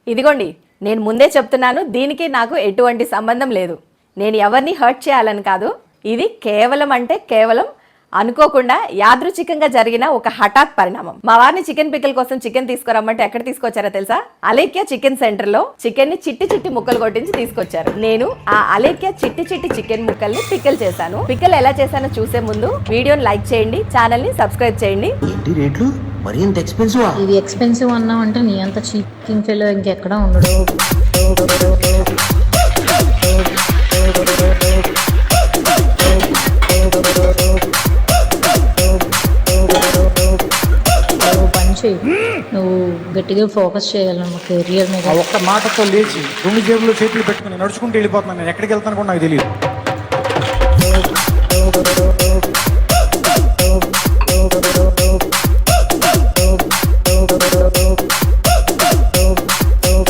ఇదిగోండి, నేను ముందే చెప్తున్నాను, దీనికి నాకు ఎటువంటి సంబంధం లేదు. నేను ఎవరిని హర్ట్ చేయాలని కాదు. ఇది కేవలం అంటే కేవలం అనుకోకుండా యాదృచ్ఛికంగా జరిగిన ఒక హఠాత్ పరిణామం. మా వారిని చికెన్ పికిల్ కోసం చికెన్ తీసుకురమ్మంటే ఎక్కడ తీసుకొచ్చారో తెలుసా? అలేఖ్య చికెన్ సెంటర్ లో చికెన్ ని చిట్టి చిట్టి ముక్కలు కొట్టించి తీసుకొచ్చారు. నేను ఆ అలేఖ్య చిట్టి చిట్టి చికెన్ ముక్కల్ని పికిల్ చేశాను. పికిల్ ఎలా చేశానో చూసే ముందు వీడియోని లైక్ చేయండి, ఛానల్ ని సబ్స్క్రైబ్ చేయండి. ఏంటి రేట్లు మరి ఇంత ఎక్స్పెన్సివ్? ఇది ఎక్స్పెన్సివ్ అన్నావంటే నీ అంత చీకింగ్ ఫెలో ఇంకెక్కడ ఉండడు. నువ్వు గట్టిగా ఫోకస్ చేయాలి మా కెరియర్ మీద. ఒక్క మాటతో లేచి 2 జేబుల్లో చేతులు పెట్టుకుని నడుచుకుంటూ వెళ్ళిపోతున్నాను. నేను ఎక్కడికి వెళ్తాను కూడా నాకు తెలియదు.